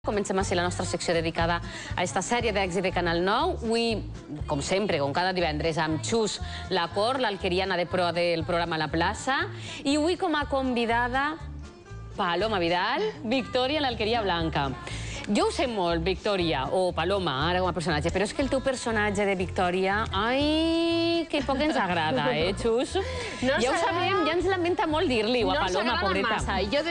Comencem a ser la nostra secció dedicada a aquesta sèrie d'èxit de Canal 9. Avui, com sempre, com cada divendres, amb Xus Laporte, l'alqueriana de proa del programa La Plaça. I avui com a convidada, Paloma Vidal, Victòria en l'Alqueria Blanca. Jo ho sé molt, Victòria, o Paloma, ara com a personatge, però és que el teu personatge de Victòria, ai, que poc ens agrada, Xus? Ja ho sabem, ja ens lamenta molt dir-li-ho a Paloma, pobreta.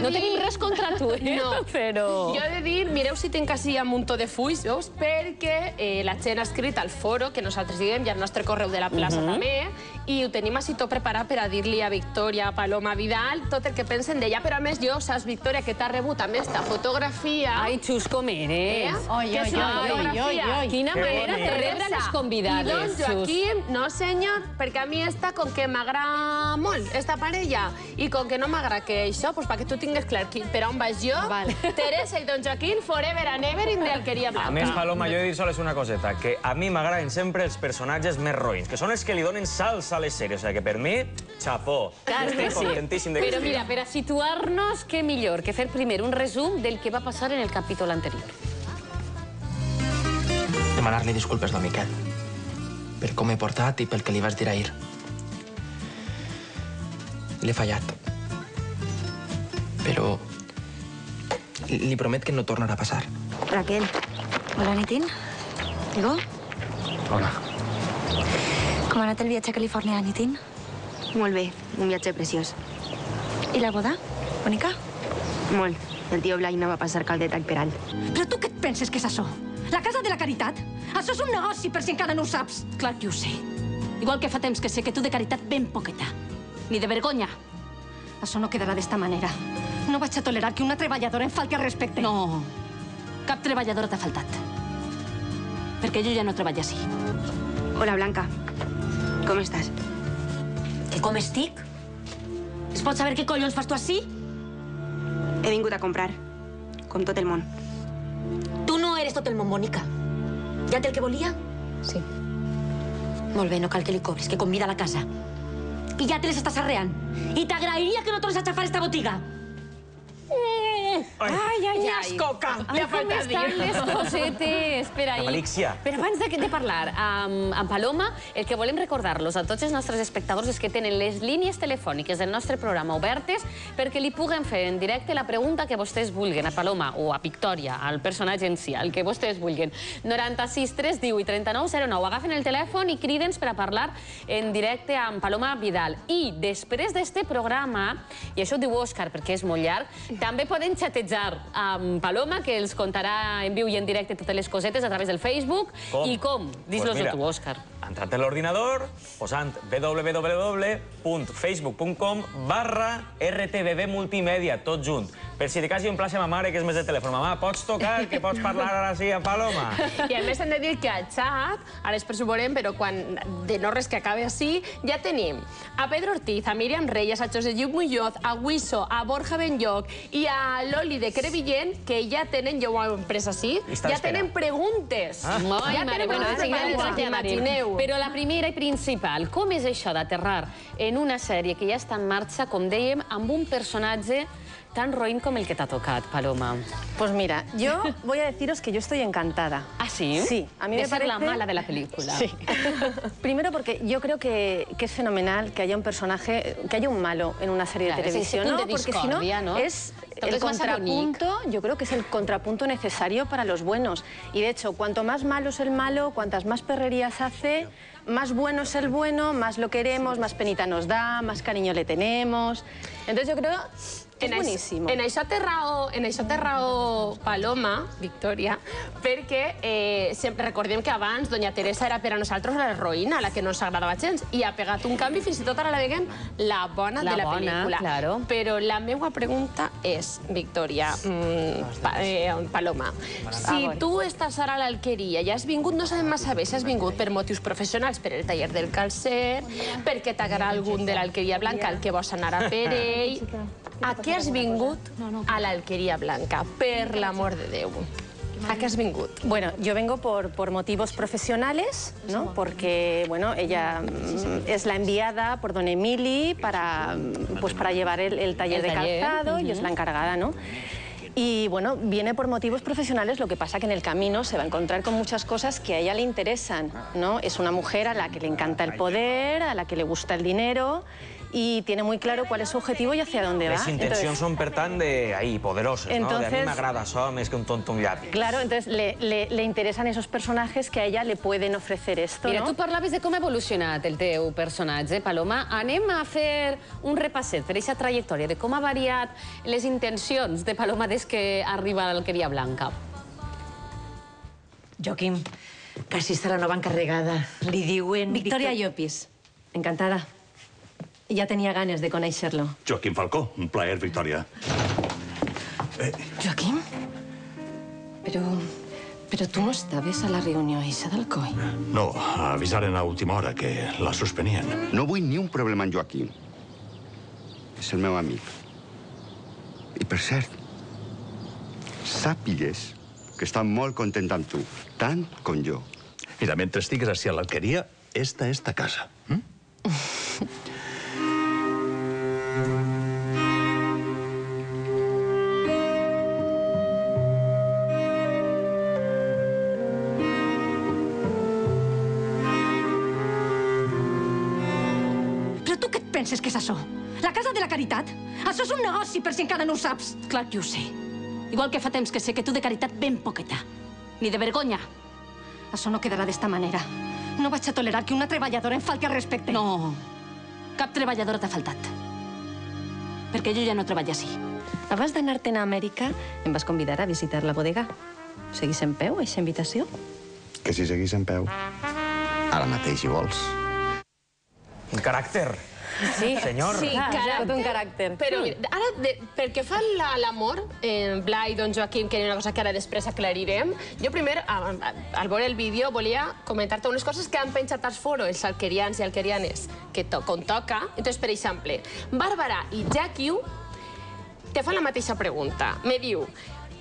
No tenim res contra tu, però... Jo he de dir, mireu si tinc així un muntó de fulls, veus? Perquè la gent ha escrit al foro, que nosaltres diguem, i al nostre correu de la plaça també, i ho tenim així tot preparat per a dir-li a Victòria, a Paloma Vidal, tot el que pensen d'ella, però a més jo, saps, Victòria, que t'ha rebut amb esta fotografia... Ai, Xus, com eres? Quina manera de rebre les convidades, I doncs, Joaquim, no senyor, perquè a mi esta, com que m'agrada molt, esta parella, i com que no m'agrada que això, doncs perquè tu tingues clar per on vaig jo, Teresa i don Joaquim, forever and ever in the Alqueria Blanca. A més, Paloma, jo he de dir sols una coseta, que a mi m'agraden sempre els personatges més roïns, que són els que li donen salts a les sèries, o sigui que per mi, xapó. Estic contentíssim de que Però mira, per a situar-nos, què millor que fer primer un resum del que va passar en el capítol anterior. Demanar-li disculpes al Miquel per com he portat i pel que li vas dir ahir. L'he fallat. Però li promet que no tornarà a passar. Raquel. Hola, Nitin. Digo? Hola. Com ha anat el viatge a Califòrnia, Nitin? Molt bé, un viatge preciós. I la boda? Bonica? Molt. El tio Blai no va passar caldet al Peral. Però tu què et penses que és això? La Casa de la Caritat? Això és un negoci, per si encara no ho saps. Clar que ho sé. Igual que fa temps que sé que tu de caritat ben poqueta. Ni de vergonya. Això no quedarà d'esta manera. No vaig a tolerar que una treballadora em falti al respecte. No. Cap treballadora t'ha faltat. Perquè jo ja no treballo així. Hola, Blanca. Com estàs? Que com estic? Es pot saber què collons fas tu així? He vingut a comprar, com tot el món. Tu no eres tot el món, Mònica. Ja té el que volia? Sí. Molt bé, no cal que li cobris, que convida a la casa. I ja te les estàs arreant. I t'agrairia que no tornes a xafar esta botiga. Ai, Coca, li ha faltat dir. Com estan les cosetes? Espera, però abans de parlar amb Paloma, el que volem recordar-los a tots els nostres espectadors és que tenen les línies telefòniques del nostre programa obertes perquè li puguen fer en directe la pregunta que vostès vulguin a Paloma o a Victòria, al personatge en si, el que vostès vulguin. 96 310 i 39 09. Agafen el telèfon i cridens per a parlar en directe amb Paloma Vidal. I després d'este programa, i això ho diu Òscar perquè és molt llarg, també poden xatejar amb Paloma, que els contarà en viu i en directe totes les cosetes a través del Facebook. I com? Dis-los-ho tu, Òscar. Entrant en l'ordinador, posant www.facebook.com/rtbbmultimèdia, tot junt. Per si de cas jo emplace a ma mare, que és més de telèfon. Mama, pots tocar, que pots parlar ara sí a Paloma? I a més hem de dir que al xat, ara després ho veurem, però quan de no res que acabe així, ja tenim a Pedro Ortiz, a Míriam Reyes, a José Lluc Muñoz, a Wiso, a Borja Benlloc i a Loli de Crevillent, que ja tenen, jo ho he imprès així, ja tenen preguntes. Ja tenen preguntes, imagineu. Però la primera i principal, com és això d'aterrar en una sèrie que ja està en marxa, com dèiem, amb un personatge tan roín com el que t'ha tocat, Paloma? Pues mira, yo voy a deciros que yo estoy encantada. ¿Ah, sí? Sí, a mí me parece... De ser la mala de la película. Sí. Primero porque yo creo que es fenomenal que haya un personaje, que haya un malo en una serie de televisión, ¿no? Porque si no, es el contrapunto, yo creo que es el contrapunto necesario para los buenos. Y de hecho, cuanto más malo es el malo, cuantas más perrerías hace, más bueno es el bueno, más lo queremos, más penita nos da, más cariño le tenemos. Entonces yo creo... És boníssim. En això té raó Paloma, Victòria, perquè sempre recordem que abans Doña Teresa era per a nosaltres l'heroïna, la que no ens agradava gens, i ha pegat un canvi, fins i tot ara la veiem la bona de la pel·lícula. Però la meva pregunta és, Victòria, Paloma, si tu estàs ara a l'Alqueria i has vingut, no sabem massa bé si has vingut per motius professionals, per el taller del calcer, perquè t'agrada algun de l'Alqueria Blanca, el que vols anar a per ell... A què has vingut a l'Alqueria Blanca, per l'amor de Déu? ¿A qué has vingut? Bueno, yo vengo por motivos profesionales, ¿no? Porque, bueno, ella es la enviada por don Emili para llevar el taller de calzado y es la encargada, ¿no? Y bueno, viene por motivos profesionales, lo que pasa que en el camino se va a encontrar con muchas cosas que a ella le interesan, ¿no? Es una mujer a la que le encanta el poder, a la que le gusta el dinero y tiene muy claro cuál es su objetivo y hacia dónde va. Les intencions són, per tant, poderoses, no? De a mi m'agrada això més que un tonto un llapis. Claro, entonces le interesan esos personajes que a ella le pueden ofrecer esto, Mira, ¿no? tu parlaves de com ha evolucionat el teu personatge, Paloma. Anem a fer un repasset per aquesta trajectòria, de com ha variat les intencions de Paloma des que arriba a l'Alqueria Blanca. Joaquim, quasi serà la nova encarregada. Li diuen... Victoria Llopis. Encantada. Ya tenía ganas de conocerlo. Joaquim Falcó, un plaer, Victoria. Joaquim? Pero tú no estabas a la reunió esa del COI. No, avisaren a última hora que la suspenien. No vull ni un problema amb Joaquim. És el meu amic. I, per cert, sàpigues que està molt content amb tu, tant com jo. Mira, mentre estigues així a l'Alqueria, esta és ta casa. Però tu què et penses que és això? La Casa de la Caritat? Això és un negoci, per si encara no ho saps. Clar que ho sé. Igual que fa temps que sé que tu de caritat ben poqueta. Ni de vergonya. Això no quedarà d'esta manera. No vaig a tolerar que una treballadora em falti al respecte. No, cap treballadora t'ha faltat. Perquè jo ja no treballo així. Abans d'anar-te'n a Amèrica, em vas convidar a visitar la bodega. Seguís en peu, aquesta invitació? Que si seguís en peu, ara mateix hi vols. Un caràcter. Sí, senyor. Sí, Tot un caràcter. Però mira, ara, pel que fa a l'amor, Blai i don Joaquim, que hi ha una cosa que ara després aclarirem, jo primer, al veure el vídeo, volia comentar-te unes coses que han penjat als foros, els alquerians i alquerianes, com toca. Entonces, per exemple, Bàrbara i Jackie te fan la mateixa pregunta. Me diu,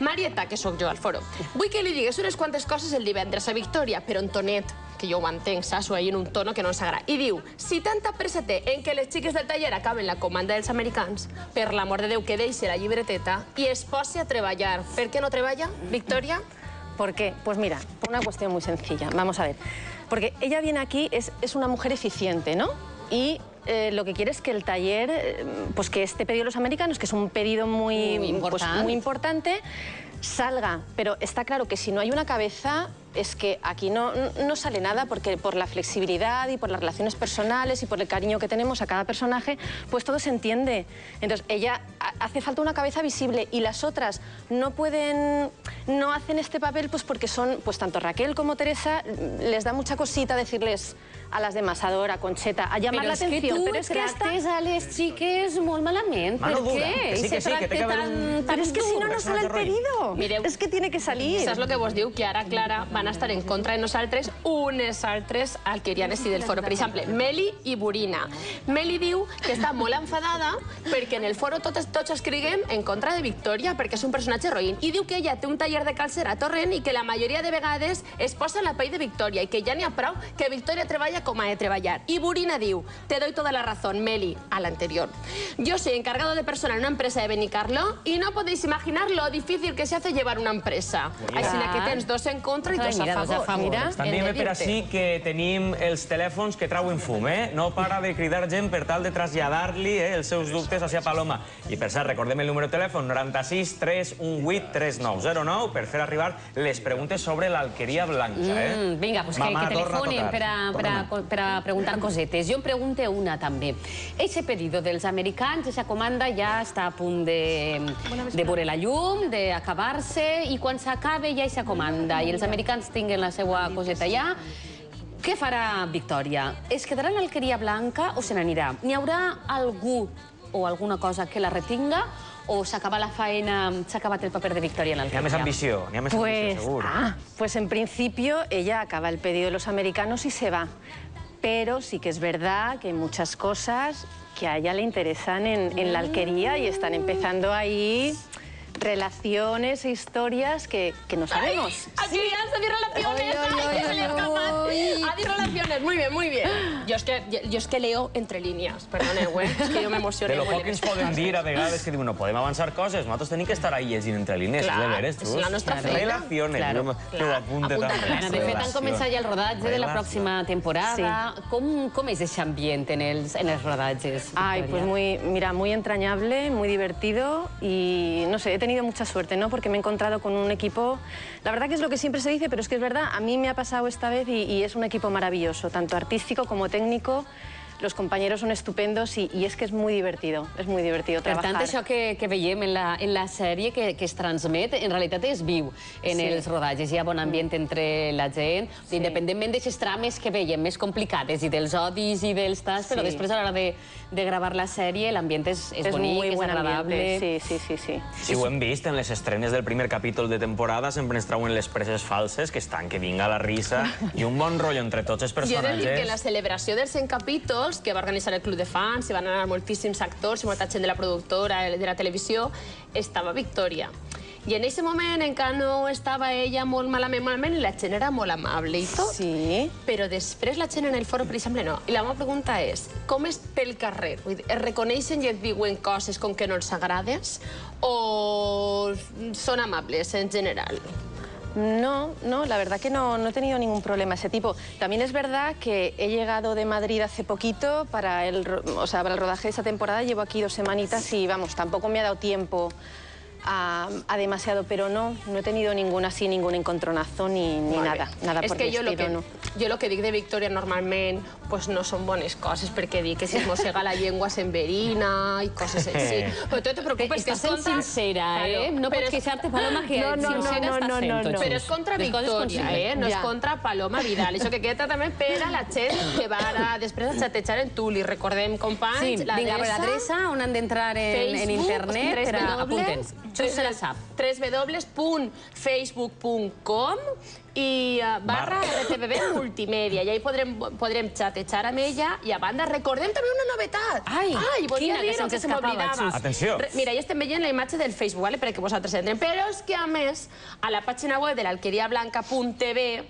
Marieta, que sóc jo al foro, vull que li digues unes quantes coses el divendres a Victòria, però en tonet, que jo ho entenc, saps? O en un tono que no ens agrada. I diu, si tanta pressa té en que les xiques del taller acaben la comanda dels americans, per l'amor de Déu que deixi la llibreteta i es posi a treballar. Per què no treballa, Victòria? ¿Por qué? Pues mira, por una cuestión muy sencilla. Vamos a ver. Porque ella viene aquí, es una mujer eficiente, ¿no? Y lo que quiere es que el taller, pues que este pedido de los americanos, que es un pedido muy importante, salga. Pero está claro que si no hay una cabeza, es que aquí no sale nada, porque por la flexibilidad y por las relaciones personales y por el cariño que tenemos a cada personaje, pues todo se entiende. Entonces, ella hace falta una cabeza visible y las otras no hacen este papel pues porque son, pues tanto Raquel como Teresa, les da mucha cosita decirles a las demás, a Dora, a Concheta, a llamar la atención. Però és que tu tractes a les xiques molt malament. Per què? Sí, que té que haver un... Pero es que si no, no sale el pedido. Mireu, es que tiene que salir. Saps el que vos diu? Que ara, Clara, van estar en contra de nosaltres unes altres alquerianes i del foro. Per exemple, Meli i Burina. Meli diu que està molt enfadada perquè en el foro tots escriguem en contra de Victòria, perquè és un personatge roïn. I diu que ella té un taller de calcera a Torrent i que la majoria de vegades es posa en la pell de Victòria i que ja n'hi ha prou que Victòria treballa com ha de treballar. Y Burina diu, te doy toda la razón, Meli, a la anterior. Yo soy encargado de personal en una empresa de Benicarló y no podéis imaginar lo difícil que se hace llevar una empresa. Així que tens dos en contra i dos a favor. També ve per així que tenim els telèfons que trauen fum, No para de cridar gent per tal de traslladar-li els seus dubtes hacia Paloma. I per cert, recordem el número de telèfon 96 318 3909 per fer arribar les preguntes sobre l'Alqueria Blanca, Vinga, pues que telefonin per a preguntar cosetes. Jo em pregunto una també. Eixe pedido dels americans, eixa comanda ja està a punt de veure la llum, d'acabar-se, i quan s'acabe ja eixa comanda i els americans tinguen la seva coseta ja, què farà Victòria? Es quedarà en l'Alqueria Blanca o se n'anirà? N'hi haurà algú o alguna cosa que la retinga o s'acaba la faena, s'ha acabat el paper de Victòria en l'Alqueria? N'hi ha més ambició, segur. Pues en principio ella acaba el pedido de los americanos y se va. Pero sí que es verdad que hay muchas cosas que a ella le interesan en la alquería y están empezando ahí relaciones e historias que no sabemos. ¡Aquí has de relaciones! ¡Adi relaciones! Muy bien, muy bien. Jo és que leo entre línies, perdoneu, és que jo m'emociono. De lo poc que ens poden dir a vegades que diuen no podem avançar coses, nosaltres tenim que estar ahí llegint entre línies, és de veres, Xus. És la nostra feina. Relaciones, jo ho apunte també. De fet, han començat ja el rodatge de la pròxima temporada. Com és aquest ambient en els rodatges? Ay, pues muy entrañable, muy divertido y no sé, he tenido mucha suerte, ¿no? Porque me he encontrado con un equipo, la verdad que es lo que siempre se dice, pero es que es verdad, a mí me ha pasado esta vez y es un equipo maravilloso, tanto artístico como técnico. Los compañeros son estupendos y es que es muy divertido trabajar. Per tant, això que veiem en la sèrie que es transmet, en realitat es viu en els rodatges. Hi ha bon ambient entre la gent, independentment d'aquestes trames que veiem més complicades i dels odis i dels tas, però després a l'hora de gravar la sèrie l'ambient és bonic, és agradable. Sí. Si ho hem vist en les estrenes del primer capítol de temporada, sempre ens trauen les preses falses, que estan, que vinga la risa, i un bon rotllo entre tots els personatges. Jo he de dir que en la celebració dels 100 capítols que va organitzar el Club de Fans, hi van anar moltíssims actors i molta gent de la productora, de la televisió, estava Victòria. I en aquest moment encara no estava ella molt malament, i la gent era molt amable i tot. Sí. Però després la gent en el foro, per exemple, no. I la meva pregunta és, com és pel carrer? Es reconeixen i et diuen coses com que no els agrades? O són amables en general? No, la verdad que no he tenido ningún problema de ese tipo. También es verdad que he llegado de Madrid hace poquito para el rodaje de esa temporada. Llevo aquí 2 semanitas y, vamos, tampoco me ha dado tiempo a demasiado, pero no he tenido ningún encontronazo ni nada por el estilo, no. Jo el que dic de Victòria normalment no són bones coses, perquè dic que si es mossega la llengua s'enverina i coses així. Però tu no te preocupes, que estàs sent sincera, eh? No pots queixar-te, Paloma, que sincera estàs sent. Però és contra Victòria, eh? No és contra Paloma Vidal. Això que queda també per a la gent que va després a xatejar en tu. Li recordem, companys, l'adreça on han d'entrar en internet per a apunten. Xus se la sap. www.facebook.com i /RTBB Multimèdia. I ahí podrem xatejar amb ella. I a banda, recordem també una novetat. Ai, volia dir que se m'oblidava. Atenció. Mira, ja estem veient la imatge del Facebook, perquè vosaltres entrem. Però és que, a més, a la pàgina web de l'alqueriablanca.tv,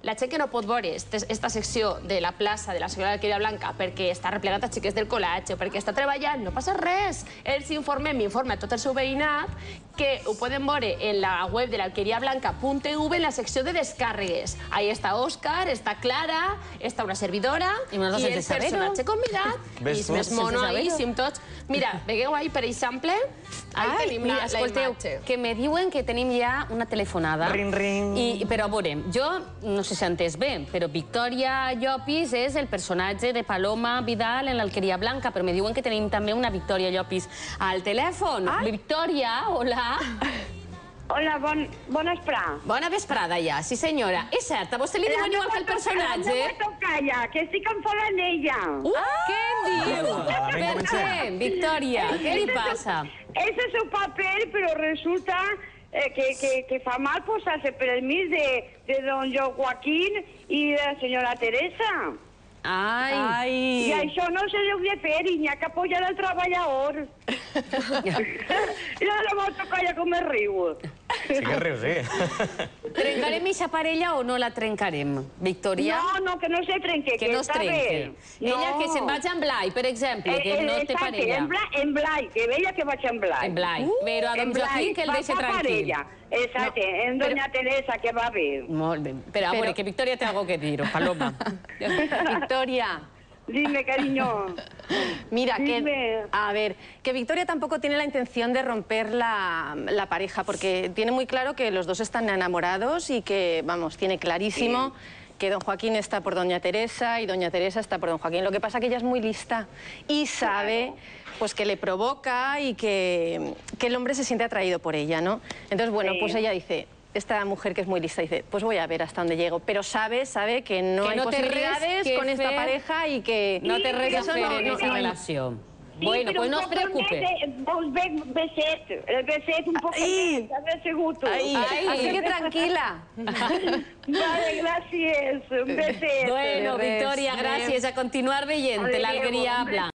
la gent que no pot veure aquesta secció de la plaça de la Senyora d'Alqueria Blanca perquè està replegat a xiques del col·legi o perquè està treballant, no passa res. Els informem, informa tot el seu veïnat, que ho poden veure en la web de l'alqueriablanca.tv en la secció de descàrregues. Ahí està Òscar, està Clara, està una servidora i el personatge convidat. I és més monoíssim tots. Mira, veieu ahí, per exemple, ahí tenim la imatge. Que me diuen que tenim ja una telefonada. Ring, ring. Però veurem, jo no sé si s'ha entès bé, però Victòria Llopis és el personatge de Paloma Vidal en l'Alqueria Blanca, però me diuen que tenim també una Victòria Llopis al telèfon. Victòria, hola. Hola, bona vesprada. Bona vesprada, ja, sí senyora. És cert, a vostè li diuen igual que el personatge? No calla, que estic enfadant ella. Què diu? Per què, Victòria? Què li passa? Ese es su papel, pero resulta que fa mal posar-se per el mig de don Joaquín i de la senyora Teresa. Ai! I això no se deu de fer, i n'hi ha que apoyar al treballador. I la moto calla com me riu. Sí que riu, sí. Trencarem eixa parella o no la trencarem, Victòria? No, que no se trenque, que no es trenque. Ella que se'n vagi amb Blai, per exemple, que no té parella. En Blai, que ella que vaig amb Blai. En Blai, però a don Joaquín que el deixi tranquil. Exacte, en doña Teresa, que va bé. Molt bé, però a veure, que Victòria té algo que dir, Paloma. Victòria. Dime, cariño. Mira, que Victòria tampoco tiene la intención de romper la pareja, porque tiene muy claro que los dos están enamorados y que, vamos, tiene clarísimo que don Joaquín está por doña Teresa y doña Teresa está por don Joaquín. Lo que pasa es que ella es muy lista y sabe pues que le provoca y que el hombre se siente atraído por ella, ¿no? Entonces, bueno, pues ella dice... Esta mujer que es muy lista dice, pues voy a ver hasta dónde llego, pero sabe que no hay posibilidades con esta pareja y que... No té res a fer en aquesta relació. Bueno, pues no es preocupe. El beset un poco más seguro. Así que tranquila. Vale, gracias. Un beset. Bueno, Victòria, gràcies. A continuar veient l'Alqueria Blanca.